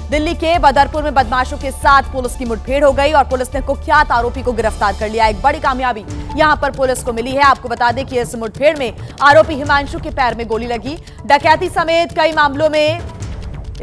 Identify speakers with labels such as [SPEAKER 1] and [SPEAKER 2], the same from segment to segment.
[SPEAKER 1] दिल्ली के बदरपुर में बदमाशों के साथ पुलिस की मुठभेड़ हो गई और पुलिस ने कुख्यात आरोपी को गिरफ्तार कर लिया। एक बड़ी कामयाबी यहां पर पुलिस को मिली है। आपको बता दें कि इस मुठभेड़ में आरोपी हिमांशु के पैर में गोली लगी। डकैती समेत कई मामलों में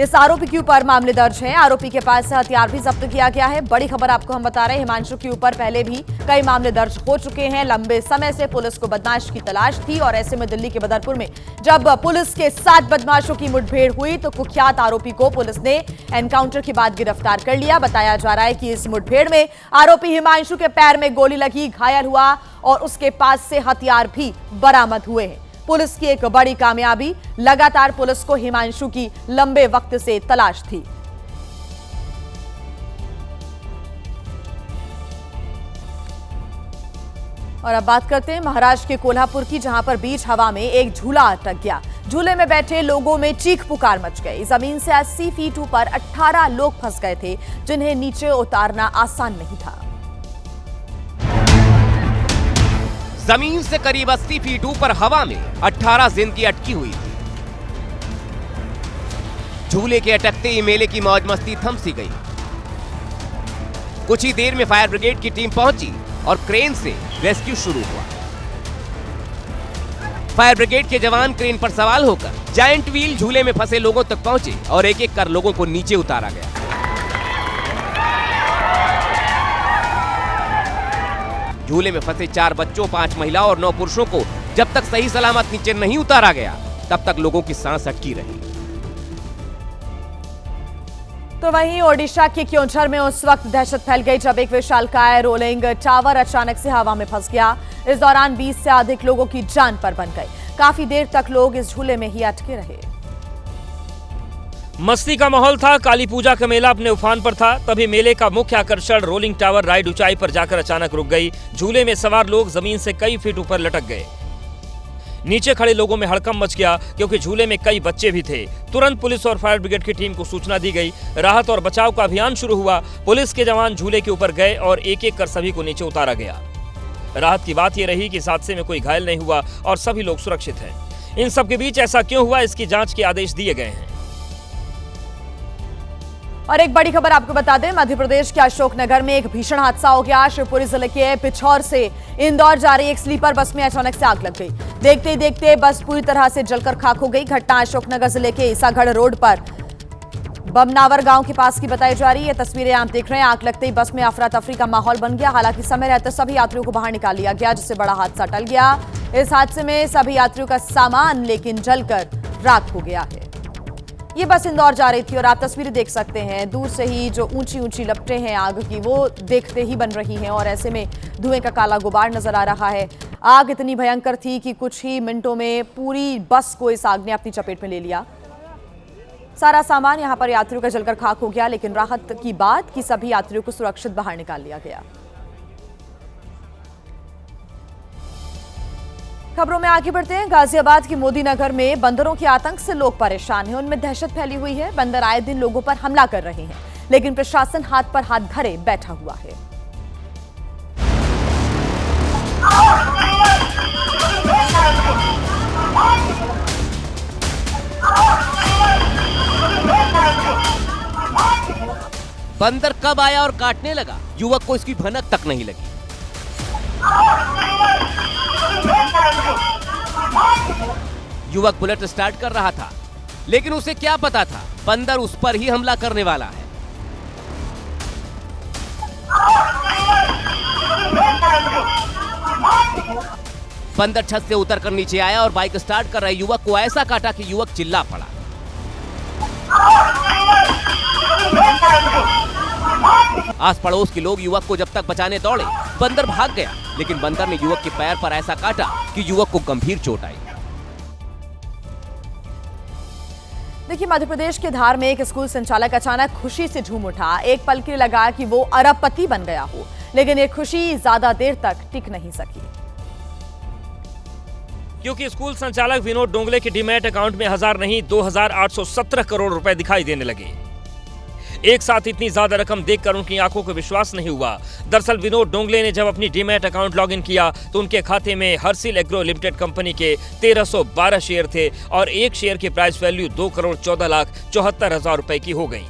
[SPEAKER 1] इस आरोपी के ऊपर मामले दर्ज हैं। आरोपी के पास से हथियार भी जब्त किया गया है। बड़ी खबर आपको हम बता रहे हैं, हिमांशु के ऊपर पहले भी कई मामले दर्ज हो चुके हैं। लंबे समय से पुलिस को बदमाश की तलाश थी और ऐसे में दिल्ली के बदरपुर में जब पुलिस के साथ बदमाशों की मुठभेड़ हुई तो कुख्यात आरोपी को पुलिस ने एनकाउंटर के बाद गिरफ्तार कर लिया। बताया जा रहा है कि इस मुठभेड़ में आरोपी हिमांशु के पैर में गोली लगी, घायल हुआ और उसके पास से हथियार भी बरामद हुए हैं। पुलिस की एक बड़ी कामयाबी, लगातार पुलिस को हिमांशु की लंबे वक्त से तलाश थी। और अब बात करते हैं महाराष्ट्र के कोल्हापुर की, जहां पर बीच हवा में एक झूला अटक गया। झूले में बैठे लोगों में चीख पुकार मच गई। जमीन से 80 फीट ऊपर 18 लोग फंस गए थे, जिन्हें नीचे उतारना आसान नहीं था।
[SPEAKER 2] जमीन से करीब 80 फीट ऊपर हवा में 18 जिंदगी अटकी हुई थी। झूले के अटकते ही मेले की मौज मस्ती थम सी गई। कुछ ही देर में फायर ब्रिगेड की टीम पहुंची और क्रेन से रेस्क्यू शुरू हुआ। फायर ब्रिगेड के जवान क्रेन पर सवार होकर जायंट व्हील झूले में फंसे लोगों तक पहुंचे और एक एक कर लोगों को नीचे उतारा गया। झूले में फंसे 4 बच्चों, 5 महिलाओं और 9 पुरुषों को जब तक सही सलामत नीचे नहीं उतारा गया तब तक लोगों की सांस अटकी रही।
[SPEAKER 1] तो वहीं ओडिशा के क्योंझर में उस वक्त दहशत फैल गई जब एक विशालकाय रोलिंग टावर अचानक से हवा में फंस गया। इस दौरान 20 से अधिक लोगों की जान पर बन गई। काफी देर तक लोग इस झूले में ही अटके रहे।
[SPEAKER 3] मस्ती का माहौल था। काली पूजा का मेला अपने उफान पर था। तभी मेले का मुख्य आकर्षण रोलिंग टावर राइड ऊंचाई पर जाकर अचानक रुक गई। झूले में सवार लोग जमीन से कई फीट ऊपर लटक गए। नीचे खड़े लोगों में हड़कंप मच गया क्योंकि झूले में कई बच्चे भी थे। तुरंत पुलिस और फायर ब्रिगेड की टीम को सूचना दी गई। राहत और बचाव का अभियान शुरू हुआ। पुलिस के जवान झूले के ऊपर गए और एक एक कर सभी को नीचे उतारा गया। राहत की बात यह रही कि इस हादसे में कोई घायल नहीं हुआ और सभी लोग सुरक्षित हैं। इन सब के बीच ऐसा क्यों हुआ, इसकी जांच के आदेश दिए गए हैं।
[SPEAKER 1] और एक बड़ी खबर आपको बता दें, मध्य प्रदेश के अशोकनगर में एक भीषण हादसा हो गया। शिवपुरी जिले के पिछौर से इंदौर जा रही एक स्लीपर बस में अचानक से आग लग गई। देखते ही देखते बस पूरी तरह से जलकर खाक हो गई। घटना अशोकनगर जिले के ईसागढ़ रोड पर बमनावर गांव के पास की बताई जा रही है। ये तस्वीरें आप देख रहे हैं। आग लगते ही बस में अफरा तफरी का माहौल बन गया। हालांकि समय रहते सभी यात्रियों को बाहर निकाल लिया गया, जिससे बड़ा हादसा टल गया। इस हादसे में सभी यात्रियों का सामान लेकिन जलकर राख हो गया है। ये बस इंदौर जा रही थी और आप तस्वीरें देख सकते हैं। दूर से ही जो ऊंची ऊंची लपटें हैं आग की, वो देखते ही बन रही हैं और ऐसे में धुएं का काला गुबार नजर आ रहा है। आग इतनी भयंकर थी कि कुछ ही मिनटों में पूरी बस को इस आग ने अपनी चपेट में ले लिया। सारा सामान यहां पर यात्रियों का जलकर खाक हो गया, लेकिन राहत की बात कि सभी यात्रियों को सुरक्षित बाहर निकाल लिया गया। खबरों में आगे बढ़ते हैं। गाजियाबाद के मोदी नगर में बंदरों के आतंक से लोग परेशान हैं। उनमें दहशत फैली हुई है। बंदर आए दिन लोगों पर हमला कर रहे हैं, लेकिन प्रशासन हाथ पर हाथ धरे बैठा हुआ है।
[SPEAKER 2] बंदर कब आया और काटने लगा, युवक को इसकी भनक तक नहीं लगी। युवक बुलेट स्टार्ट कर रहा था, लेकिन उसे क्या पता था बंदर उस पर ही हमला करने वाला है। बंदर छत से उतरकर नीचे आया और बाइक स्टार्ट कर रहे युवक को ऐसा काटा कि युवक चिल्ला पड़ा। आस पड़ोस के लोग युवक को जब तक बचाने दौड़े, बंदर भाग गया, लेकिन बंदर ने युवक के पैर पर ऐसा काटा कि युवक को गंभीर चोट आई।
[SPEAKER 1] देखिए, मध्य प्रदेश के धार में एक स्कूल संचालक अचानक खुशी से झूम उठा। एक पल के लिए लगा कि वो अरबपति बन गया हो, लेकिन ये खुशी ज्यादा देर तक टिक नहीं सकी,
[SPEAKER 3] क्योंकि स्कूल संचालक विनोद डोंगले के डीमैट अकाउंट में 1000 नहीं 2817 करोड़ रुपए दिखाई देने लगे। एक साथ इतनी ज्यादा रकम देखकर उनकी आंखों को विश्वास नहीं हुआ। दरअसल विनोद डोंगले ने जब अपनी डीमैट अकाउंट लॉगिन किया तो उनके खाते में हर्सिल एग्रो लिमिटेड कंपनी के 1312 शेयर थे और एक शेयर की प्राइस वैल्यू 2,14,74,000 रुपए की हो गई।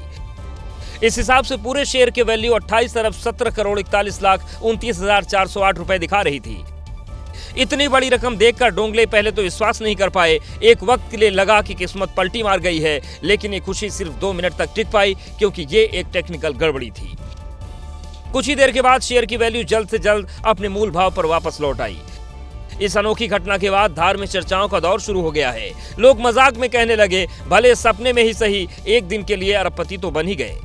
[SPEAKER 3] इस हिसाब से पूरे शेयर के वैल्यू 28 अरब 17 करोड़ 41 लाख 29,408 रुपए दिखा रही थी। इतनी बड़ी रकम देखकर डोंगले पहले तो विश्वास नहीं कर पाए। एक वक्त के लिए लगा कि किस्मत पलटी मार गई है, लेकिन ये खुशी सिर्फ 2 मिनट तक टिक पाई, क्योंकि ये एक टेक्निकल गड़बड़ी थी। कुछ ही देर के बाद शेयर की वैल्यू जल्द से जल्द अपने मूल भाव पर वापस लौट आई। इस अनोखी घटना के बाद धार में चर्चाओं का दौर शुरू हो गया है। लोग मजाक में कहने लगे, भले सपने में ही सही, एक दिन के लिए अरबपति तो बन ही गए।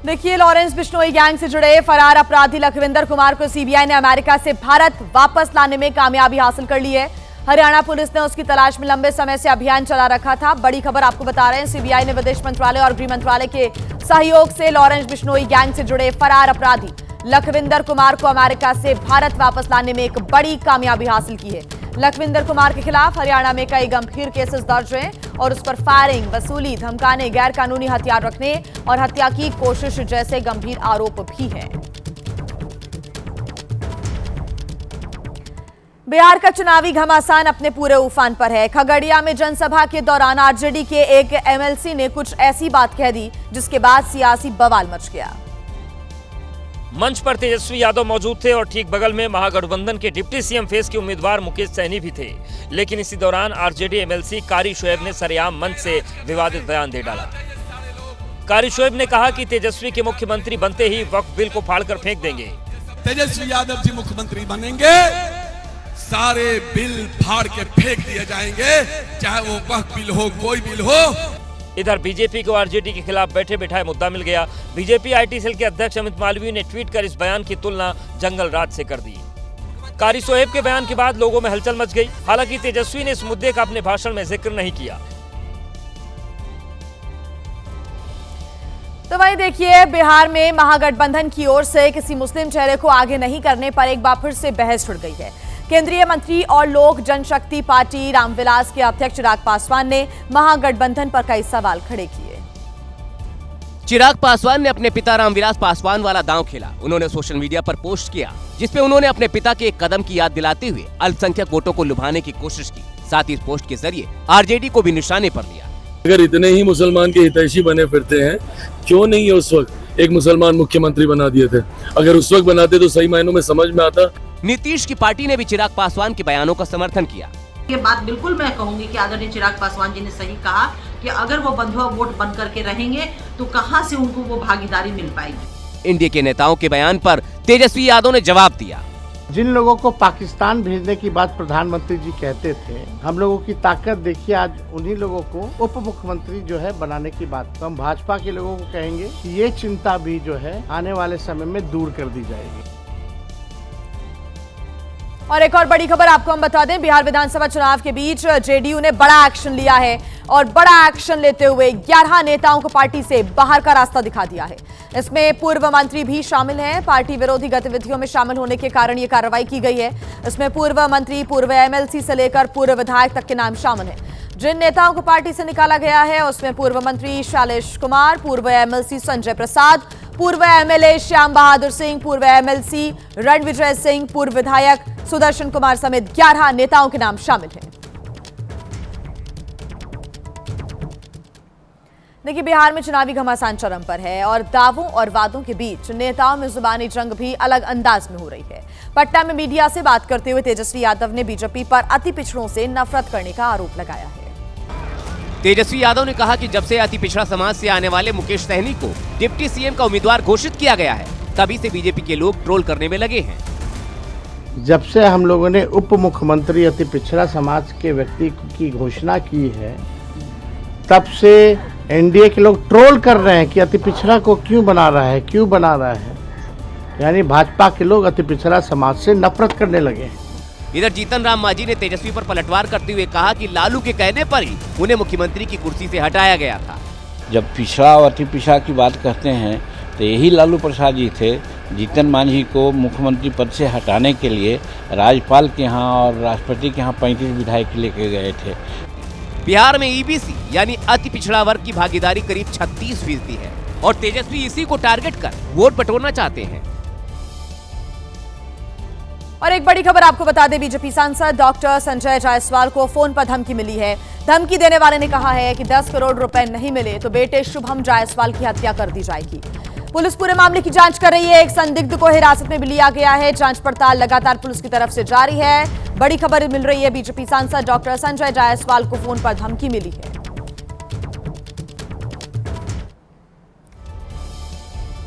[SPEAKER 1] देखिए, लॉरेंस बिश्नोई गैंग से जुड़े फरार अपराधी लखविंदर कुमार को सीबीआई ने अमेरिका से भारत वापस लाने में कामयाबी हासिल कर ली है। हरियाणा पुलिस ने उसकी तलाश में लंबे समय से अभियान चला रखा था। बड़ी खबर आपको बता रहे हैं, सीबीआई ने विदेश मंत्रालय और गृह मंत्रालय के सहयोग से लॉरेंस बिश्नोई गैंग से जुड़े फरार अपराधी लखविंदर कुमार को अमेरिका से भारत वापस लाने में एक बड़ी कामयाबी हासिल की है। लखविंदर कुमार के खिलाफ हरियाणा में कई गंभीर केसेस दर्ज हैं और उस पर फायरिंग, वसूली, धमकाने, गैर कानूनी हथियार रखने और हत्या की कोशिश जैसे गंभीर आरोप भी हैं। बिहार का चुनावी घमासान अपने पूरे उफान पर है। खगड़िया में जनसभा के दौरान आरजेडी के एक एमएलसी ने कुछ ऐसी बात कह दी जिसके बाद सियासी बवाल मच गया।
[SPEAKER 3] मंच पर तेजस्वी यादव मौजूद थे और ठीक बगल में महागठबंधन के डिप्टी सीएम फेस के उम्मीदवार मुकेश सहनी भी थे। लेकिन इसी दौरान आरजेडी एमएलसी कारी शोएब ने सरेआम मंच से विवादित बयान दे डाला। कारी शोएब ने कहा कि तेजस्वी के मुख्यमंत्री बनते ही वक्फ बिल को फाड़कर फेंक देंगे।
[SPEAKER 4] तेजस्वी यादव जी मुख्यमंत्री बनेंगे, सारे बिल फाड़ के फेंक दिए जाएंगे, चाहे वो वक्फ बिल हो, कोई बिल हो।
[SPEAKER 3] इधर बीजेपी को आरजेडी के खिलाफ बैठे बिठाए मुद्दा मिल गया। बीजेपी आईटी सेल के अध्यक्ष अमित मालवीय ने ट्वीट कर इस बयान की तुलना जंगल राज से कर दी। कारी शोएब के बयान के बाद लोगों में हलचल मच गई। हालांकि तेजस्वी ने इस मुद्दे का अपने भाषण में जिक्र नहीं किया।
[SPEAKER 1] तो वहीं देखिए, बिहार में महागठबंधन की ओर से किसी मुस्लिम चेहरे को आगे नहीं करने पर एक बार फिर से बहस छिड़ गई है। केंद्रीय मंत्री और लोक जनशक्ति पार्टी रामविलास के अध्यक्ष चिराग पासवान ने महागठबंधन पर कई सवाल खड़े किए।
[SPEAKER 2] चिराग पासवान ने अपने पिता रामविलास पासवान वाला दांव खेला। उन्होंने सोशल मीडिया पर पोस्ट किया जिसपे उन्होंने अपने पिता के एक कदम की याद दिलाते हुए अल्पसंख्यक वोटों को लुभाने की कोशिश की। साथ ही इस पोस्ट के जरिए आरजेडी को भी निशाने पर लिया।
[SPEAKER 5] अगर इतने ही मुसलमान के हितैषी बने फिरते हैं, क्यों नहीं उस वक्त एक मुसलमान मुख्यमंत्री बना दिए थे? अगर उस वक्त बनाते तो सही मायनों में समझ में आता।
[SPEAKER 2] नीतीश की पार्टी ने भी चिराग पासवान के बयानों का समर्थन किया।
[SPEAKER 6] ये बात बिल्कुल मैं कहूंगी कि आदरणीय चिराग पासवान जी ने सही कहा कि अगर वो बंधुआ वोट बन करके रहेंगे तो कहां से उनको वो भागीदारी मिल पाएगी।
[SPEAKER 2] इंडिया के नेताओं के बयान पर तेजस्वी यादव ने जवाब दिया।
[SPEAKER 7] जिन लोगों को पाकिस्तान भेजने की बात प्रधानमंत्री जी कहते थे, हम लोगों की ताकत देखिए, आज उन्हीं लोगों को उप मुख्यमंत्री जो है बनाने की बात। तो हम भाजपा के लोगों को कहेंगे कि ये चिंता भी जो है आने वाले समय में दूर कर दी जाएगी।
[SPEAKER 1] और एक और बड़ी खबर आपको हम बता दें, बिहार विधानसभा चुनाव के बीच जेडीयू ने बड़ा एक्शन लिया है और बड़ा एक्शन लेते हुए 11 नेताओं को पार्टी से बाहर का रास्ता दिखा दिया है। इसमें पूर्व मंत्री भी शामिल हैं। पार्टी विरोधी गतिविधियों में शामिल होने के कारण ये कार्रवाई की गई है। इसमें पूर्व मंत्री, पूर्व एमएलसी से लेकर पूर्व विधायक तक के नाम शामिल हैं। जिन नेताओं को पार्टी से निकाला गया है उसमें पूर्व मंत्री शैलेश कुमार, पूर्व एमएलसी संजय प्रसाद, पूर्व एमएलए श्याम बहादुर सिंह, पूर्व एमएलसी रणविजय सिंह, पूर्व विधायक सुदर्शन कुमार समेत 11 नेताओं के नाम शामिल हैं। देखिए, बिहार में चुनावी घमासान चरम पर है और दावों और वादों के बीच नेताओं में जुबानी जंग भी अलग अंदाज में हो रही है। पटना में मीडिया से बात करते हुए तेजस्वी यादव ने बीजेपी पर अति पिछड़ों से नफरत करने का आरोप लगाया है।
[SPEAKER 2] तेजस्वी यादव ने कहा कि जब से अति पिछड़ा समाज से आने वाले मुकेश सहनी को डिप्टी सीएम का उम्मीदवार घोषित किया गया है, तभी से बीजेपी के लोग ट्रोल करने में लगे हैं।
[SPEAKER 7] जब से हम लोगों ने उप मुख्यमंत्री अति पिछड़ा समाज के व्यक्ति की घोषणा की है, तब से एनडीए के लोग ट्रोल कर रहे हैं कि अति पिछड़ा को क्यों बना रहा है। यानी भाजपा के लोग अति पिछड़ा समाज से नफरत करने लगे हैं।
[SPEAKER 2] इधर जीतन राम मांझी ने तेजस्वी पर पलटवार करते हुए कहा कि लालू के कहने पर ही उन्हें मुख्यमंत्री की कुर्सी से हटाया गया था।
[SPEAKER 8] जब पिछड़ा और अति पिछड़ा की बात करते हैं तो यही लालू प्रसाद जी थे, जीतन मांझी को मुख्यमंत्री पद से हटाने के लिए राज्यपाल के यहाँ और राष्ट्रपति के यहाँ 35 विधायक लेके गए थे।
[SPEAKER 2] बिहार में ईबीसी यानी अति पिछड़ा वर्ग की भागीदारी करीब 36% है और तेजस्वी इसी को टारगेट कर वोट बटोरना चाहते हैं।
[SPEAKER 1] और एक बड़ी खबर आपको बता दें, बीजेपी सांसद डॉक्टर संजय जायसवाल को फोन पर धमकी मिली है। धमकी देने वाले ने कहा है कि 10 करोड़ रुपए नहीं मिले तो बेटे शुभम जायसवाल की हत्या कर दी जाएगी। पुलिस पूरे मामले की जांच कर रही है। एक संदिग्ध को हिरासत में भी लिया गया है। जांच पड़ताल लगातार पुलिस की तरफ से जारी है। बड़ी खबर मिल रही है, बीजेपी सांसद डॉक्टर संजय जायसवाल को फोन पर धमकी मिली है।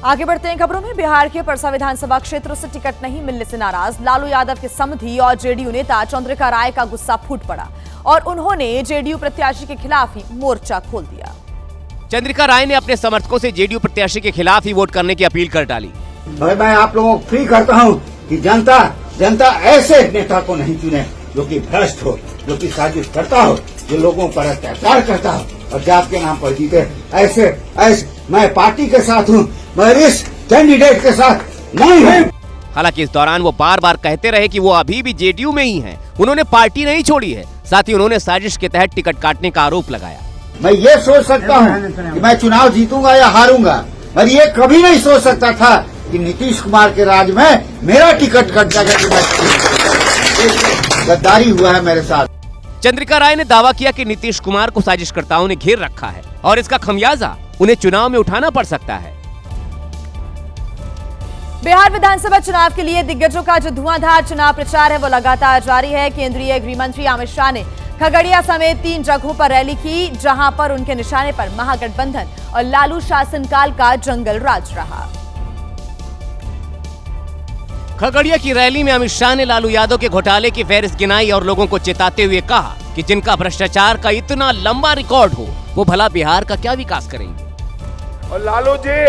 [SPEAKER 1] आगे बढ़ते हैं खबरों में। बिहार के परसा विधानसभा क्षेत्र से टिकट नहीं मिलने से नाराज लालू यादव के समधी और जेडीयू नेता चंद्रिका राय का गुस्सा फूट पड़ा और उन्होंने जेडीयू प्रत्याशी के खिलाफ ही मोर्चा खोल दिया।
[SPEAKER 2] चंद्रिका राय ने अपने समर्थकों से जेडीयू प्रत्याशी के खिलाफ ही वोट करने की अपील कर डाली।
[SPEAKER 9] मैं आप लोगों को फ्री करता हूं कि जनता ऐसे नेता को नहीं चुने जो कि भ्रष्ट हो, जो कि साजिश करता हो, जो लोगों पर अत्याचार करता हो और जात के नाम पर जीते। ऐसे मैं पार्टी के साथ हूं, मैं इस कैंडिडेट के साथ नहीं हूं।
[SPEAKER 2] हालांकि इस दौरान वो बार बार कहते रहे कि वो अभी भी जेडीयू में ही हैं। उन्होंने पार्टी नहीं छोड़ी है। साथ ही उन्होंने साजिश के तहत टिकट काटने का आरोप लगाया।
[SPEAKER 9] मैं ये सोच सकता हूँ कि मैं चुनाव जीतूंगा या हारूंगा, पर ये कभी नहीं सोच सकता था कि नीतीश कुमार के राज में मेरा टिकट कट जाएगा। गद्दारी हुआ है मेरे साथ।
[SPEAKER 2] चंद्रिका राय ने दावा किया कि नीतीश कुमार को साजिशकर्ताओं ने घेर रखा है और इसका खमियाजा उन्हें चुनाव में उठाना पड़ सकता है।
[SPEAKER 1] बिहार विधानसभा चुनाव के लिए दिग्गजों का जो धुआंधार चुनाव प्रचार है वो लगातार जारी है। केंद्रीय गृह मंत्री अमित शाह ने खगड़िया समेत 3 जगहों पर रैली की, जहां पर उनके निशाने पर महागठबंधन और लालू शासनकाल का जंगल राज रहा।
[SPEAKER 2] खगड़िया की रैली में अमित शाह ने लालू यादव के घोटाले की फहरिस्त गिनाई और लोगों को चेताते हुए कहा कि जिनका भ्रष्टाचार का इतना लंबा रिकॉर्ड हो वो भला बिहार का क्या विकास करेंगे।
[SPEAKER 10] और लालू जी,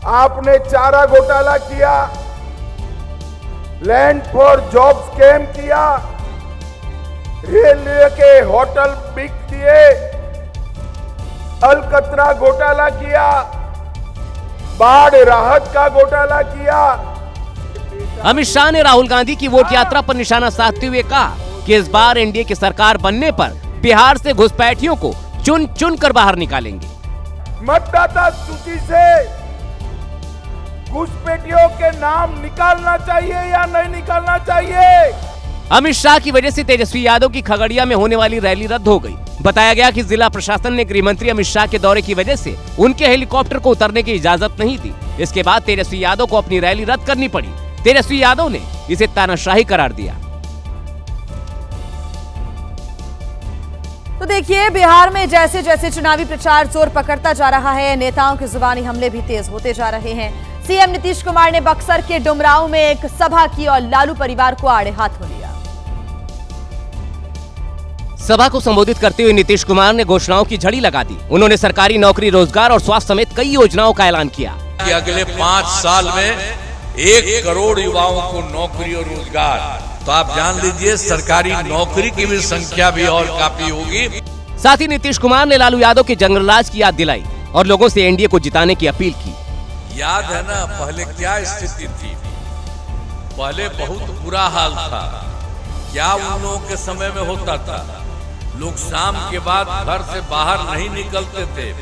[SPEAKER 10] आपने चारा घोटाला किया, लैंड फॉर जॉब स्कैम किया, रेलवे के होटल बिक दिए, अलकतरा घोटाला किया, बाढ़ राहत का घोटाला किया।
[SPEAKER 2] अमित शाह ने राहुल गांधी की वोट यात्रा पर निशाना साधते हुए कहा कि इस बार एनडीए की सरकार बनने पर बिहार से घुसपैठियों को चुन चुन कर बाहर निकालेंगे।
[SPEAKER 10] मतदाता सूची से घुसपैठियों के नाम निकालना चाहिए या नहीं निकालना चाहिए।
[SPEAKER 2] अमित शाह की वजह से तेजस्वी यादव की खगड़िया में होने वाली रैली रद्द हो गई। बताया गया कि जिला प्रशासन ने गृह मंत्री अमित शाह के दौरे की वजह से उनके हेलीकॉप्टर को उतरने की इजाजत नहीं दी। इसके बाद तेजस्वी यादव को अपनी रैली रद्द करनी पड़ी। तेजस्वी यादव ने इसे तानाशाही करार दिया।
[SPEAKER 1] तो देखिए, बिहार में जैसे जैसे चुनावी प्रचार जोर पकड़ता जा रहा है, नेताओं के जुबानी हमले भी तेज होते जा रहे हैं। सीएम नीतीश कुमार ने बक्सर के डुमरांव में एक सभा की और लालू परिवार को आड़े हाथों लिया।
[SPEAKER 2] सभा को संबोधित करते हुए नीतीश कुमार ने घोषणाओं की झड़ी लगा दी। उन्होंने सरकारी नौकरी, रोजगार और स्वास्थ्य समेत कई योजनाओं का ऐलान किया
[SPEAKER 11] कि अगले 5 साल में 1 करोड़ युवाओं को नौकरी और रोजगार। तो आप जान लीजिए सरकारी नौकरी की भी संख्या भी और काफी होगी।
[SPEAKER 2] साथ ही नीतीश कुमार ने लालू यादव के जंगल राज की याद दिलाई और लोगों से एनडीए को जिताने की अपील की।
[SPEAKER 11] याद है ना पहले क्या स्थिति थी? पहले बहुत बुरा हाल था। क्या उन लोगों के समय में होता था? लोग शाम के बाद घर से बाहर नहीं निकलते थे।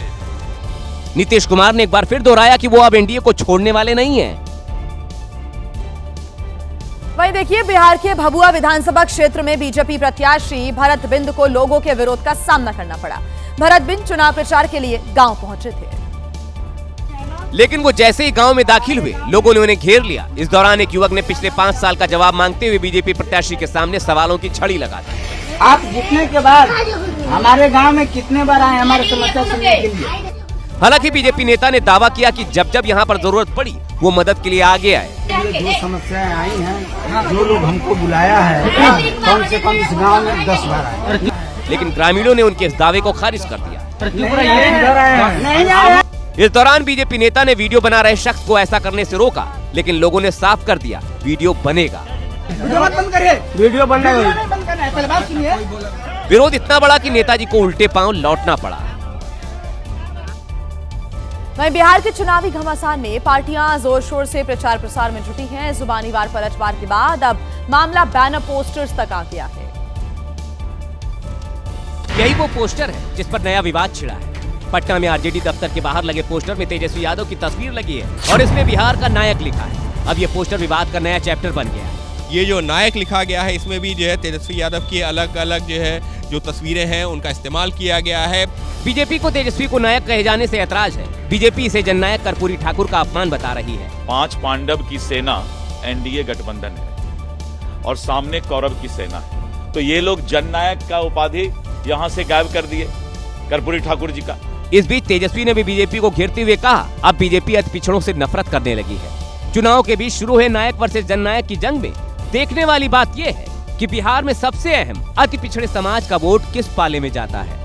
[SPEAKER 2] नीतीश कुमार ने एक बार फिर दोहराया कि वो अब एनडीए को छोड़ने वाले नहीं हैं।
[SPEAKER 1] वहीं देखिए, बिहार के भभुआ विधानसभा क्षेत्र में बीजेपी प्रत्याशी भरत बिंद को लोगों के विरोध का सामना करना पड़ा। भरत बिंद चुनाव प्रचार के लिए गांव पहुंचे थे,
[SPEAKER 2] लेकिन वो जैसे ही गांव में दाखिल हुए, लोगों ने उन्हें घेर लिया। इस दौरान एक युवक ने पिछले 5 साल का जवाब मांगते हुए बीजेपी प्रत्याशी के सामने सवालों की छड़ी लगा दी।
[SPEAKER 12] आप जीतने के बाद हमारे गांव में कितने बार आए हमारे समस्या सुनने के लिए?
[SPEAKER 2] हालांकि बीजेपी नेता ने दावा किया कि जब जब यहाँ पर जरूरत पड़ी वो मदद के लिए आगे आए।
[SPEAKER 12] जो समस्याएं आई हैं, जो लोग हमको बुलाया है, कम से कम इस गांव में 10 बार आए,
[SPEAKER 2] लेकिन ग्रामीणों ने उनके इस दावे को खारिज कर दिया।
[SPEAKER 12] नहीं।
[SPEAKER 2] इस दौरान बीजेपी नेता ने वीडियो बना रहे शख्स को ऐसा करने से रोका, लेकिन लोगों ने साफ कर दिया वीडियो बनेगा।
[SPEAKER 12] वीडियो बनना पहले बात सुनिए।
[SPEAKER 2] विरोध इतना बड़ा कि नेताजी को उल्टे पांव लौटना पड़ा।
[SPEAKER 1] वहीं बिहार के चुनावी घमासान में पार्टियां जोर शोर से प्रचार प्रसार में जुटी हैं। जुबानी वार पलटवार के बाद अब मामला बैनर पोस्टर्स तक आ गया है।
[SPEAKER 2] यही वो पोस्टर है जिस पर नया विवाद छिड़ा है। पटना में आरजेडी दफ्तर के बाहर लगे पोस्टर में तेजस्वी यादव की तस्वीर लगी है और इसमें बिहार का नायक लिखा है। अब ये पोस्टर विवाद का नया चैप्टर बन गया है।
[SPEAKER 13] ये जो नायक लिखा गया है इसमें भी जो है तेजस्वी यादव की अलग अलग जो है जो तस्वीरें हैं उनका इस्तेमाल किया गया है।
[SPEAKER 2] बीजेपी को तेजस्वी को नायक कहे जाने से ऐतराज है। बीजेपी इसे जननायक कर्पूरी ठाकुर का अपमान बता रही है।
[SPEAKER 14] 5 पांडव की सेना एनडीए गठबंधन है और सामने कौरव की सेना है, तो ये लोग जननायक का उपाधि यहाँ से गायब कर दिए कर्पूरी ठाकुर जी का।
[SPEAKER 2] इस बीच तेजस्वी ने भी बीजेपी को घेरते हुए कहा, अब बीजेपी अति पिछड़ों से नफरत करने लगी है। चुनाव के बीच शुरू हुए नायक वर्सेस जननायक की जंग में देखने वाली बात यह है कि बिहार में सबसे अहम अति पिछड़े समाज का वोट किस पाले में जाता है।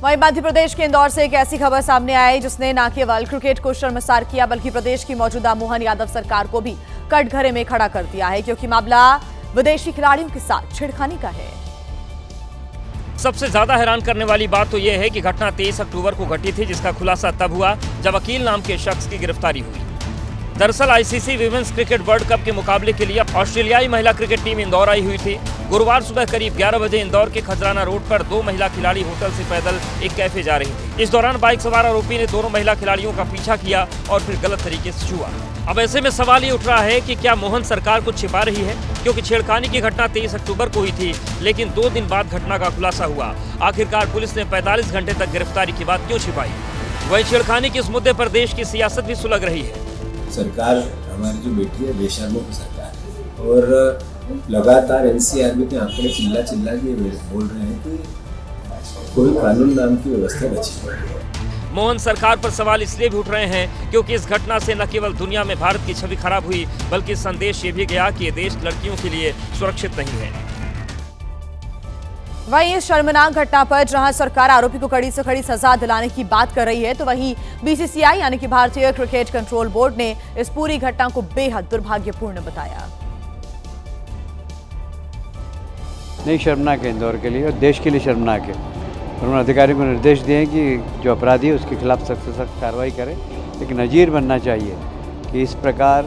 [SPEAKER 1] वहीं मध्य प्रदेश के इंदौर से एक ऐसी खबर सामने आई जिसने न केवल क्रिकेट को शर्मसार किया बल्कि प्रदेश की मौजूदा मोहन यादव सरकार को भी कटघरे में खड़ा कर दिया है, क्योंकि मामला विदेशी खिलाड़ियों के साथ छेड़खानी का है।
[SPEAKER 3] सबसे ज्यादा हैरान करने वाली बात तो यह है कि घटना 23 अक्टूबर को घटी थी, जिसका खुलासा तब हुआ जब वकील नाम के शख्स की गिरफ्तारी हुई। दरअसल ICC women's cricket world cup के मुकाबले के लिए ऑस्ट्रेलियाई महिला क्रिकेट टीम इंदौर आई हुई थी। गुरुवार सुबह करीब 11 बजे इंदौर के खजराना रोड पर 2 महिला खिलाड़ी होटल से पैदल एक कैफे जा रही थी। इस दौरान बाइक सवार आरोपी ने दोनों महिला खिलाड़ियों का पीछा किया और फिर गलत तरीके से छुआ। अब ऐसे में सवाल ये उठ रहा है कि क्या मोहन सरकार कुछ छिपा रही है, क्योंकि छेड़खानी की घटना 23 अक्टूबर को हुई थी, लेकिन 2 दिन बाद घटना का खुलासा हुआ। आखिरकार पुलिस ने 45 घंटे तक गिरफ्तारी की बात क्यों छिपाई? वही छेड़खानी के इस मुद्दे पर देश की सियासत भी सुलग रही है।
[SPEAKER 15] सरकार हमारी जो बेटी है बेशर्मों की सरकार है और लगातार एनसीआरबी के आंकड़े चिल्ला के बोल रहे हैं कि कोई कानून नाम की व्यवस्था बची है।
[SPEAKER 3] मोहन सरकार पर सवाल इसलिए भी उठ रहे हैं क्योंकि इस घटना से न केवल दुनिया में भारत की छवि खराब हुई, बल्कि संदेश ये भी गया कि ये देश लड़कियों के लिए सुरक्षित नहीं है।
[SPEAKER 1] वहीं इस शर्मनाक घटना पर जहां सरकार आरोपी को कड़ी से कड़ी सजा दिलाने की बात कर रही है, तो वहीं बीसीसीआई यानी कि भारतीय क्रिकेट कंट्रोल बोर्ड ने इस पूरी घटना को बेहद दुर्भाग्यपूर्ण बताया।
[SPEAKER 16] नहीं, शर्मनाक है इंदौर के लिए और देश के लिए शर्मनाक है। उन्होंने अधिकारियों को निर्देश दिए हैं कि जो अपराधी है उसके खिलाफ सख्त से सख्त कार्रवाई करें, लेकिन नज़ीर बनना चाहिए कि इस प्रकार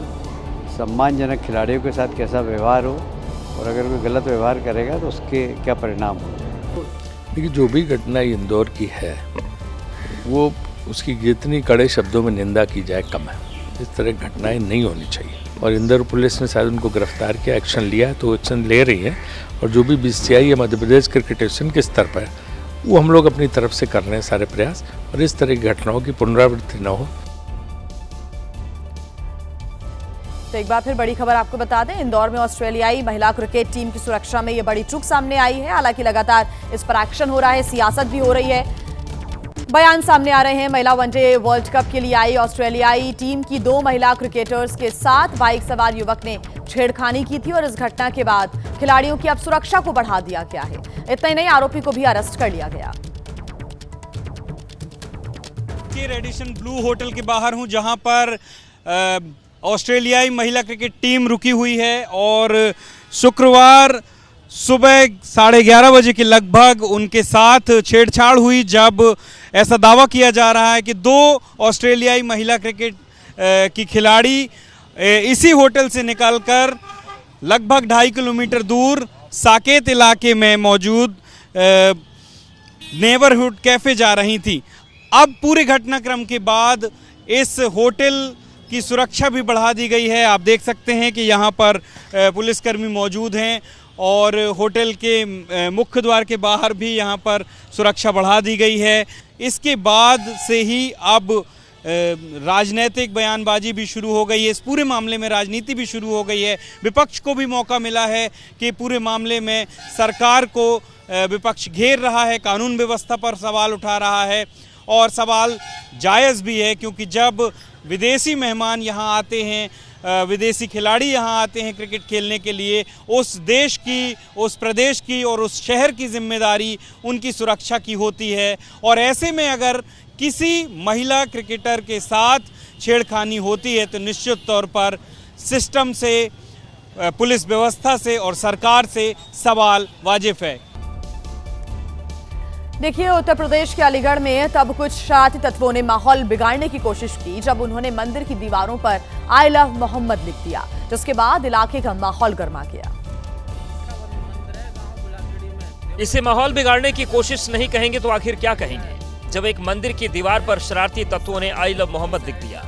[SPEAKER 16] सम्मानजनक खिलाड़ियों के साथ कैसा व्यवहार हो और अगर कोई गलत व्यवहार करेगा तो उसके क्या परिणाम हो।
[SPEAKER 5] देखिए, जो भी घटना इंदौर की है वो उसकी जितनी कड़े शब्दों में निंदा की जाए कम है। इस तरह घटनाएं नहीं होनी चाहिए और इंदौर पुलिस ने शायद उनको गिरफ्तार किया, एक्शन लिया है तो एक्शन ले रही है। और जो भी बीसीसीआई या मध्य प्रदेश क्रिकेट एसोसिएशन के स्तर पर वो हम लोग अपनी तरफ से कर रहे हैं सारे प्रयास और इस तरह की घटनाओं की पुनरावृत्ति न हो।
[SPEAKER 1] तो एक बार फिर बड़ी खबर आपको बता दें, इंदौर में ऑस्ट्रेलियाई महिला क्रिकेट टीम की सुरक्षा में ये बड़ी चूक सामने आई है। हालांकि लगातार इस पर एक्शन हो रहा है, सियासत भी हो रही है, बयान सामने आ रहे हैं। महिला वनडे वर्ल्ड कप के लिए आई ऑस्ट्रेलियाई टीम की 2 महिला क्रिकेटर्स के साथ बाइक सवार युवक ने छेड़खानी की थी और इस घटना के बाद खिलाड़ियों की अब सुरक्षा को बढ़ा दिया गया है। इतना ही नहीं, आरोपी को भी अरेस्ट कर लिया गया।
[SPEAKER 17] रेडिसन ब्लू होटल के बाहर हूं, जहां पर ऑस्ट्रेलियाई महिला क्रिकेट टीम रुकी हुई है और शुक्रवार सुबह 11:30 बजे के लगभग उनके साथ छेड़छाड़ हुई, जब ऐसा दावा किया जा रहा है कि 2 ऑस्ट्रेलियाई महिला क्रिकेट की खिलाड़ी इसी होटल से निकलकर लगभग 2.5 किलोमीटर दूर साकेत इलाके में मौजूद नेबरहुड कैफे जा रही थी। अब पूरे घटनाक्रम के बाद इस होटल की सुरक्षा भी बढ़ा दी गई है। आप देख सकते हैं कि यहाँ पर पुलिसकर्मी मौजूद हैं और होटल के मुख्य द्वार के बाहर भी यहाँ पर सुरक्षा बढ़ा दी गई है। इसके बाद से ही अब राजनीतिक बयानबाजी भी शुरू हो गई है। इस पूरे मामले में राजनीति भी शुरू हो गई है। विपक्ष को भी मौका मिला है कि पूरे मामले में सरकार को विपक्ष घेर रहा है, कानून व्यवस्था पर सवाल उठा रहा है और सवाल जायज़ भी है, क्योंकि जब विदेशी मेहमान यहाँ आते हैं, विदेशी खिलाड़ी यहाँ आते हैं क्रिकेट खेलने के लिए, उस देश की, उस प्रदेश की और उस शहर की जिम्मेदारी उनकी सुरक्षा की होती है। और ऐसे में अगर किसी महिला क्रिकेटर के साथ छेड़खानी होती है तो निश्चित तौर पर सिस्टम से, पुलिस व्यवस्था से और सरकार से सवाल वाजिब है।
[SPEAKER 1] देखिए, उत्तर प्रदेश के अलीगढ़ में तब कुछ शरारती तत्वों ने माहौल बिगाड़ने की कोशिश की जब उन्होंने मंदिर की दीवारों पर आई लव मोहम्मद लिख दिया, जिसके बाद इलाके का माहौल गर्मा गया।
[SPEAKER 3] इसे माहौल बिगाड़ने की कोशिश नहीं कहेंगे तो आखिर क्या कहेंगे, जब एक मंदिर की दीवार पर शरारती तत्वों ने आई लव मोहम्मद लिख दिया।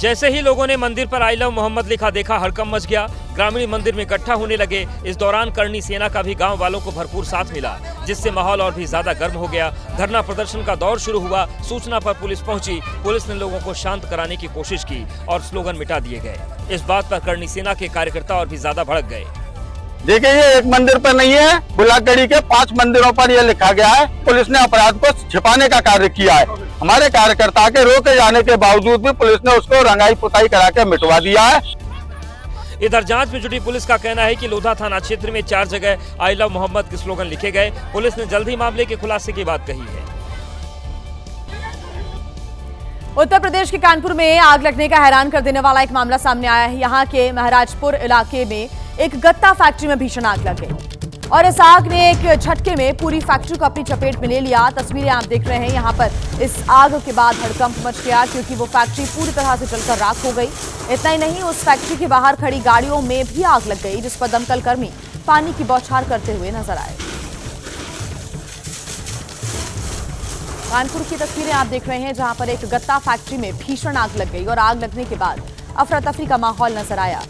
[SPEAKER 3] जैसे ही लोगों ने मंदिर पर आई लव मोहम्मद लिखा देखा, हड़कंप मच गया। ग्रामीण मंदिर में इकट्ठा होने लगे। इस दौरान करणी सेना का भी गांव वालों को भरपूर साथ मिला, जिससे माहौल और भी ज्यादा गर्म हो गया। धरना प्रदर्शन का दौर शुरू हुआ। सूचना पर पुलिस पहुंची। पुलिस ने लोगों को शांत कराने की कोशिश की और स्लोगन मिटा दिए गए। इस बात पर करणी सेना के कार्यकर्ता और भी ज्यादा भड़क गए।
[SPEAKER 18] देखिए, ये एक मंदिर पर नहीं है, बुलाकड़ी के 5 मंदिरों पर यह लिखा गया है। पुलिस ने अपराध को छिपाने का कार्य किया है। हमारे कार्यकर्ता के रोके जाने के बावजूद भी पुलिस ने उसको रंगाई पुताई करा के मिटवा दिया है।
[SPEAKER 3] इधर जांच में जुटी पुलिस का कहना है कि लोधा थाना क्षेत्र में 4 जगह आई लव मोहम्मद के स्लोगन लिखे गए। पुलिस ने जल्द ही मामले के खुलासे की बात कही है।
[SPEAKER 1] उत्तर प्रदेश के कानपुर में आग लगने का हैरान कर देने वाला एक मामला सामने आया है। यहाँ के महाराजपुर इलाके में एक गत्ता फैक्ट्री में भीषण आग लग गई और इस आग ने एक झटके में पूरी फैक्ट्री को अपनी चपेट में ले लिया। तस्वीरें आप देख रहे हैं। यहाँ पर इस आग के बाद हड़कंप मच गया क्योंकि वो फैक्ट्री पूरी तरह से जलकर राख हो गई। इतना ही नहीं, उस फैक्ट्री के बाहर खड़ी गाड़ियों में भी आग लग गई, जिस पर दमकल कर्मी पानी की बौछार करते हुए नजर आए। कानपुर की तस्वीरें आप देख रहे हैं, जहां पर एक गत्ता फैक्ट्री में भीषण आग लग गई और आग लगने के बाद अफरा तफरी का माहौल नजर आया।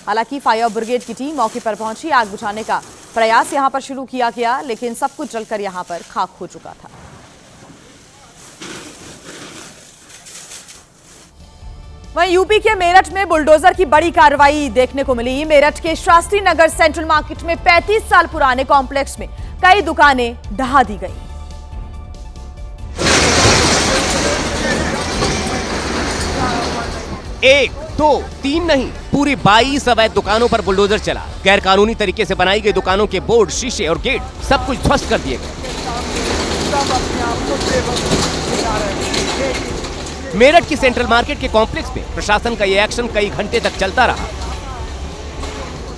[SPEAKER 1] हालांकि फायर ब्रिगेड की टीम मौके पर पहुंची। आग बुझाने का प्रयास यहां पर शुरू किया गया, लेकिन सब कुछ जलकर यहां पर खाक हो चुका था। वहीं यूपी के मेरठ में बुलडोजर की बड़ी कार्रवाई देखने को मिली। मेरठ के शास्त्री नगर सेंट्रल मार्केट में 35 साल पुराने कॉम्प्लेक्स में कई दुकानें ढहा दी गई।
[SPEAKER 2] 1, 2, 3 नहीं, पूरी 22 अवैध दुकानों पर बुलडोजर चला। गैर कानूनी तरीके से बनाई गई दुकानों के बोर्ड, शीशे और गेट सब कुछ ध्वस्त कर दिए गए। मेरठ की सेंट्रल मार्केट के कॉम्प्लेक्स में प्रशासन का यह एक्शन कई घंटे तक चलता रहा।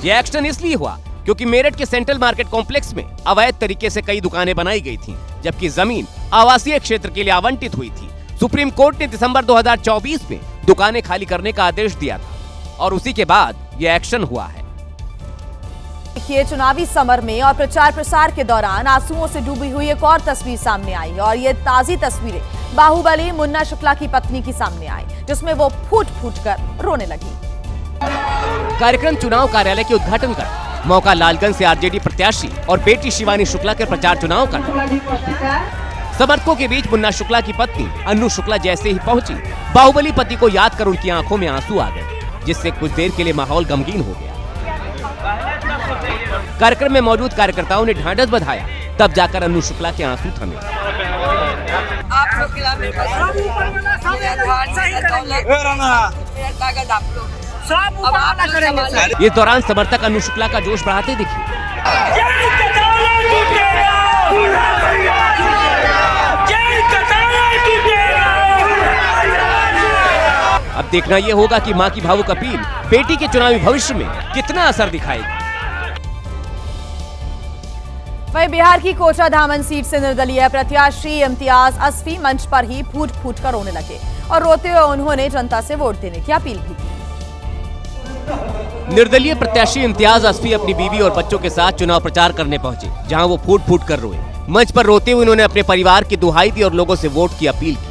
[SPEAKER 2] यह एक्शन इसलिए हुआ क्योंकि मेरठ के सेंट्रल मार्केट कॉम्प्लेक्स में अवैध तरीके से कई दुकानें बनाई गई थीं, जबकि जमीन आवासीय क्षेत्र के लिए आवंटित हुई थी। सुप्रीम कोर्ट ने दिसंबर 2024 में दुकानें खाली करने का आदेश दिया था और उसी के बाद यह एक्शन हुआ है।
[SPEAKER 1] देखिए, चुनावी समर में और प्रचार प्रसार के दौरान आंसुओं से डूबी हुई एक और तस्वीर सामने आई और ये ताजी तस्वीरें बाहुबली मुन्ना शुक्ला की पत्नी की सामने आई, जिसमें वो फूट फूट कर रोने लगी।
[SPEAKER 2] कार्यक्रम चुनाव कार्यालय के उद्घाटन कर मौका लालगंज से आरजेडी प्रत्याशी और बेटी शिवानी शुक्ला के प्रचार चुनाव का। समर्थकों के बीच मुन्ना शुक्ला की पत्नी अन्नू शुक्ला जैसे ही पहुंची, बाहुबली पति को याद कर उनकी आंखों में आंसू आ गए, जिससे कुछ देर के लिए माहौल गमगीन हो गया। कार्यक्रम में मौजूद कार्यकर्ताओं ने ढांढस बंधाया, तब जाकर अन्नू शुक्ला के आंसू थमे। इस दौरान समर्थक अन्नू शुक्ला का जोश बढ़ाते दिखे। अब देखना यह होगा कि मां की भावुक अपील बेटी के चुनावी भविष्य में कितना असर दिखाएगी।
[SPEAKER 1] वहीं बिहार की कोचा धामन सीट से निर्दलीय प्रत्याशी इम्तियाज असफी मंच पर ही फूट फूट कर रोने लगे और रोते हुए उन्होंने जनता से वोट देने की अपील भी की।
[SPEAKER 2] निर्दलीय प्रत्याशी इम्तियाज असफी अपनी बीवी और बच्चों के साथ चुनाव प्रचार करने पहुंचे, जहां वो फूट फूट कर रोए। मंच पर रोते हुए उन्होंने अपने परिवार की दुहाई दी और लोगों से वोट की अपील की।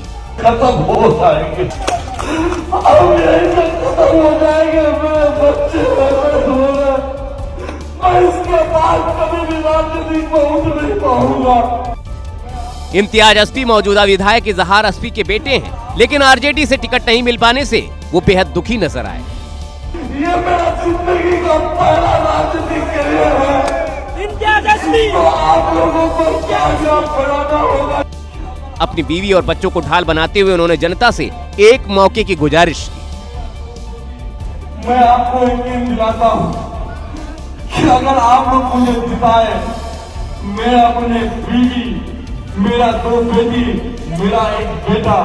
[SPEAKER 2] इम्तियाज असफी मौजूदा विधायक इजहार असफी के बेटे हैं, लेकिन आरजेडी से टिकट नहीं मिल पाने से वो बेहद दुखी नजर आए।
[SPEAKER 10] ये मेरा जिंदगी का पहला राजनीतिक करियर है। इम्तियाज असफी, तो आप लोगों को क्या जवाब बनाना होगा।
[SPEAKER 2] अपनी बीवी और बच्चों को ढाल बनाते हुए उन्होंने जनता से एक मौके की गुजारिश की।
[SPEAKER 10] मैं आपको यकीन दिलाता हूँ कि अगर आप लोग मुझे जिताए, मैं अपने बीवी, मेरा 2 बेटी, मेरा 1 बेटा,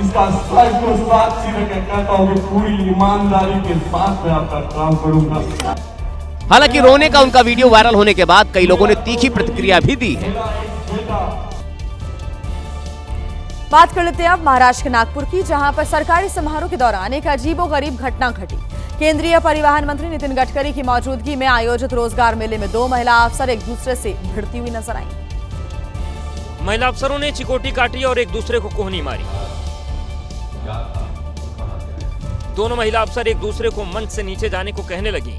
[SPEAKER 10] इसका सर को साक्षी रखकर कहता हूँ कि पूरी ईमानदारी के साथ मैं आपका काम करूंगा।
[SPEAKER 2] हालांकि रोने का उनका वीडियो वायरल होने के बाद कई लोगों ने तीखी प्रतिक्रिया भी दी है।
[SPEAKER 1] बात कर लेते हैं अब महाराष्ट्र के नागपुर की, जहां पर सरकारी समारोह के दौरान एक अजीबोगरीब घटना घटी। केंद्रीय परिवहन मंत्री नितिन गडकरी की मौजूदगी में आयोजित रोजगार मेले में 2 महिला अफसर एक दूसरे से भिड़ती हुई नजर आईं।
[SPEAKER 3] महिला अफसरों ने चिकोटी काटी और एक दूसरे को कोहनी मारी। दोनों महिला अफसर एक दूसरे को मंच से नीचे जाने को कहने लगी।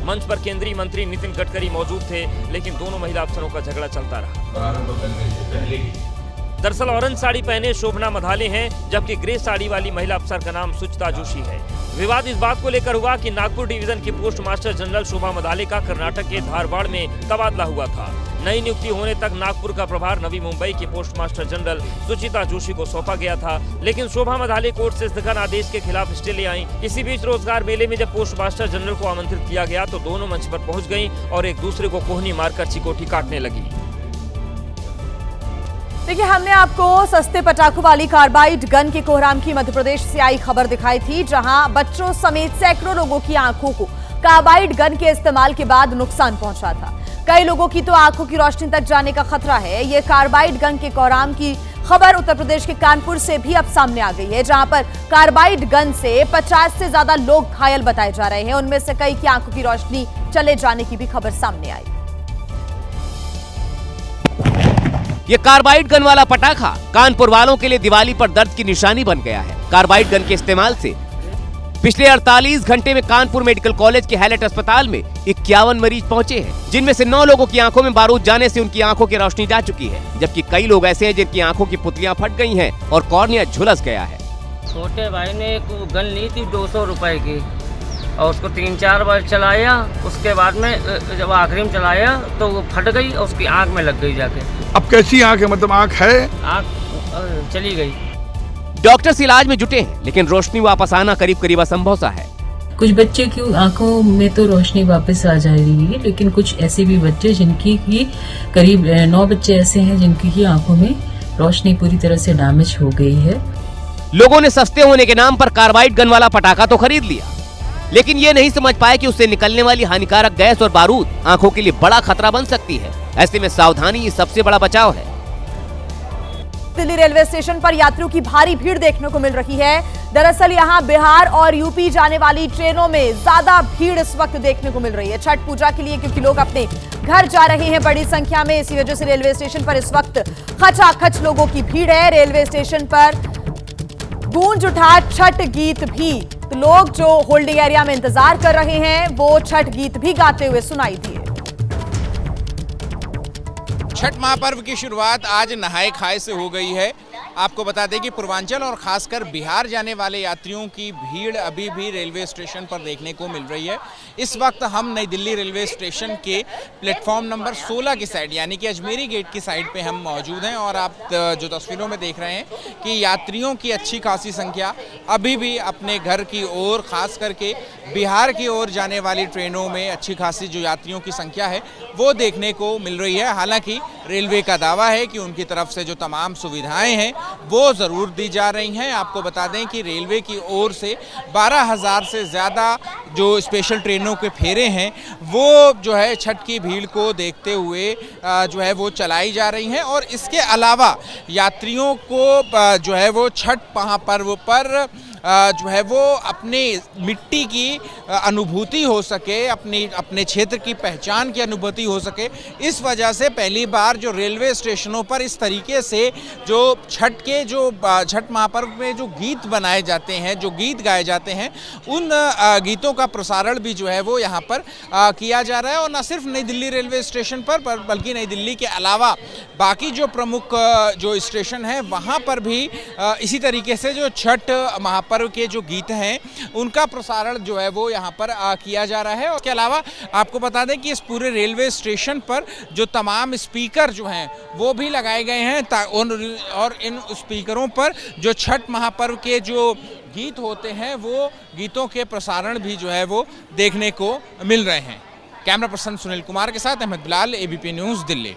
[SPEAKER 3] मंच पर केंद्रीय मंत्री नितिन गडकरी मौजूद थे, लेकिन दोनों महिला अफसरों का झगड़ा चलता रहा। दरअसल ऑरेंज साड़ी पहने शोभना मधाले हैं, जबकि ग्रे साड़ी वाली महिला अफसर का नाम सुचिता जोशी है। विवाद इस बात को लेकर हुआ कि नागपुर डिवीजन की पोस्ट मास्टर जनरल शोभा मधाले का कर्नाटक के धारवाड़ में तबादला हुआ था। नई नियुक्ति होने तक नागपुर का प्रभार नवी मुंबई के पोस्ट मास्टर जनरल सुचिता जोशी को सौंपा गया था, लेकिन शोभा मधाले कोर्ट से स्थगन आदेश के खिलाफ स्टे ले आईं। इसी बीच रोजगार मेले में जब पोस्ट मास्टर जनरल को आमंत्रित किया गया तो दोनों मंच पर पहुंच गईं और एक दूसरे को कोहनी मारकर चिकोटी काटने लगी।
[SPEAKER 1] देखिए, हमने आपको सस्ते पटाखों वाली कार्बाइड गन के कोहराम की मध्य प्रदेश से आई खबर दिखाई थी, जहां बच्चों समेत सैकड़ों लोगों की आंखों को कार्बाइड गन के इस्तेमाल के बाद नुकसान पहुंचा था। कई लोगों की तो आंखों की रोशनी तक जाने का खतरा है। ये कार्बाइड गन के कोहराम की खबर उत्तर प्रदेश के कानपुर से भी अब सामने आ गई है, जहां पर कार्बाइड गन से 50 से ज्यादा लोग घायल बताए जा रहे हैं। उनमें से कई की आंखों की रोशनी चले जाने की भी खबर सामने आई।
[SPEAKER 2] ये कार्बाइड गन वाला पटाखा कानपुर वालों के लिए दिवाली पर दर्द की निशानी बन गया है। कार्बाइड गन के इस्तेमाल से पिछले 48 घंटे में कानपुर मेडिकल कॉलेज के हैलेट अस्पताल में 51 मरीज पहुंचे हैं, जिनमें से 9 लोगों की आंखों में बारूद जाने से उनकी आंखों की रोशनी जा चुकी है, जबकि कई लोग ऐसे हैं जिनकी आंखों की पुतलियां फट गई हैं और कॉर्निया झुलस गया है।
[SPEAKER 19] छोटे भाई ने एक गन ली थी 200 रुपए की और उसको 3-4 बार चलाया। उसके बाद में जब आखिरी में चलाया तो वो फट गई और उसकी आंख में लग गई जाके।
[SPEAKER 20] अब कैसी आंख है, मतलब आंख है?
[SPEAKER 19] आंख चली गई।
[SPEAKER 2] डॉक्टर्स इलाज में जुटे हैं, लेकिन रोशनी वापस आना करीब करीब असंभव सा है।
[SPEAKER 21] कुछ बच्चे की आंखों में तो रोशनी वापस आ जा रही है, लेकिन कुछ ऐसे भी बच्चे जिनकी की करीब 9 बच्चे ऐसे हैं जिनकी की आंखों में रोशनी पूरी तरह से डैमेज हो गई है।
[SPEAKER 2] लोगों ने सस्ते होने के नाम पर कार्बाइड गन वाला पटाखा तो खरीद लिया, लेकिन ये नहीं समझ पाए कि उससे निकलने वाली हानिकारक गैस और बारूद आंखों के लिए बड़ा खतरा बन सकती है। ऐसे में सावधानी ही सबसे बड़ा बचाव है।
[SPEAKER 1] दिल्ली रेलवे स्टेशन पर यात्रियों की भारी भीड़ देखने को मिल रही है। दरअसल यहां बिहार और यूपी जाने वाली ट्रेनों में ज्यादा भीड़ इस वक्त देखने को मिल रही है, छठ पूजा के लिए, क्योंकि लोग अपने घर जा रहे हैं बड़ी संख्या में। इसी वजह से रेलवे स्टेशन पर इस वक्त खचाखच लोगों की भीड़ है। रेलवे स्टेशन पर गूंज उठा छठ गीत भी, तो लोग जो होल्डिंग एरिया में इंतजार कर रहे हैं वो छठ गीत भी गाते हुए सुनाई दिए।
[SPEAKER 22] छठ महापर्व की शुरुआत आज नहाए खाए से हो गई है। आपको बता दें कि पूर्वांचल और खासकर बिहार जाने वाले यात्रियों की भीड़ अभी भी रेलवे स्टेशन पर देखने को मिल रही है। इस वक्त हम नई दिल्ली रेलवे स्टेशन के प्लेटफॉर्म नंबर 16 की साइड यानी कि अजमेरी गेट की साइड पे हम मौजूद हैं और आप जो तस्वीरों में देख रहे हैं कि यात्रियों की अच्छी खासी संख्या अभी भी अपने घर की ओर, खास करके बिहार की ओर जाने वाली ट्रेनों में अच्छी खासी जो यात्रियों की संख्या है वो देखने को मिल रही है। हालांकि रेलवे का दावा है कि उनकी तरफ से जो तमाम सुविधाएं हैं वो ज़रूर दी जा रही हैं। आपको बता दें कि रेलवे की ओर से 12,000 से ज़्यादा जो स्पेशल ट्रेनों के फेरे हैं वो जो है छठ की भीड़ को देखते हुए जो है वो चलाई जा रही हैं। और इसके अलावा यात्रियों को जो है वो छठ महापर्व पर जो है वो अपनी मिट्टी की अनुभूति हो सके, अपने क्षेत्र की पहचान की अनुभूति हो सके, इस वजह से पहली बार जो रेलवे स्टेशनों पर इस तरीके से जो छठ महापर्व में जो गीत बनाए जाते हैं, जो गीत गाए जाते हैं, उन गीतों का प्रसारण भी जो है वो यहाँ पर किया जा रहा है। और न सिर्फ नई दिल्ली रेलवे स्टेशन पर बल्कि नई दिल्ली के अलावा बाकी जो प्रमुख जो स्टेशन हैं वहाँ पर भी इसी तरीके से जो छठ महापर्व के जो गीत हैं उनका प्रसारण जो है वो यहाँ पर किया जा रहा है। उसके अलावा आपको बता दें कि इस पूरे रेलवे स्टेशन पर जो तमाम स्पीकर जो हैं वो भी लगाए गए हैं और इन स्पीकरों पर जो छठ महापर्व के जो गीत होते हैं वो गीतों के प्रसारण भी जो है वो देखने को मिल रहे हैं। कैमरा पर्सन सुनील कुमार के साथ अहमद बिलाल, एबीपी न्यूज़, दिल्ली।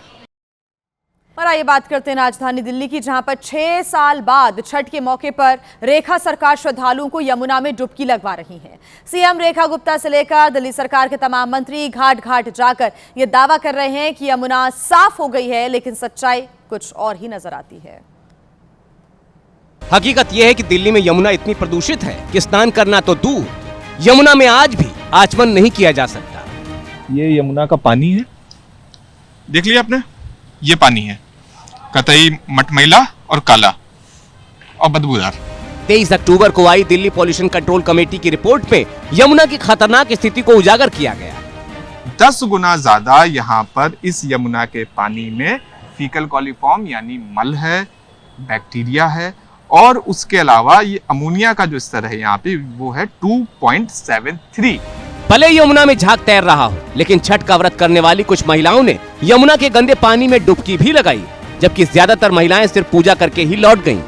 [SPEAKER 1] और आइए बात करते हैं राजधानी दिल्ली की, जहां पर 6 साल बाद छठ के मौके पर रेखा सरकार श्रद्धालुओं को यमुना में डुबकी लगवा रही है। सीएम रेखा गुप्ता से लेकर दिल्ली सरकार के तमाम मंत्री घाट घाट जाकर ये दावा कर रहे हैं कि यमुना साफ हो गई है, लेकिन सच्चाई कुछ और ही नजर आती है।
[SPEAKER 2] हकीकत यह है कि दिल्ली में यमुना इतनी प्रदूषित है कि स्नान करना तो दूर, यमुना में आज भी आचमन नहीं किया जा सकता।
[SPEAKER 23] ये यमुना का पानी है, देख लिया आपने, ये पानी है कतई मटमैला और काला और बदबूदार।
[SPEAKER 2] 23 अक्टूबर को आई दिल्ली पॉल्यूशन कंट्रोल कमेटी की रिपोर्ट में यमुना की खतरनाक स्थिति को उजागर किया गया।
[SPEAKER 23] 10 गुना ज्यादा यहाँ पर इस यमुना के पानी में फीकल कॉलीफॉर्म यानी मल है, बैक्टीरिया है, और उसके अलावा ये अमोनिया का जो स्तर है यहाँ पे वो है 2.73।
[SPEAKER 2] भले यमुना में झाग तैर रहा हो, लेकिन छठ का व्रत करने वाली कुछ महिलाओं ने यमुना के गंदे पानी में डुबकी भी लगाई, जबकि ज्यादातर महिलाएं सिर्फ पूजा करके ही लौट गईं।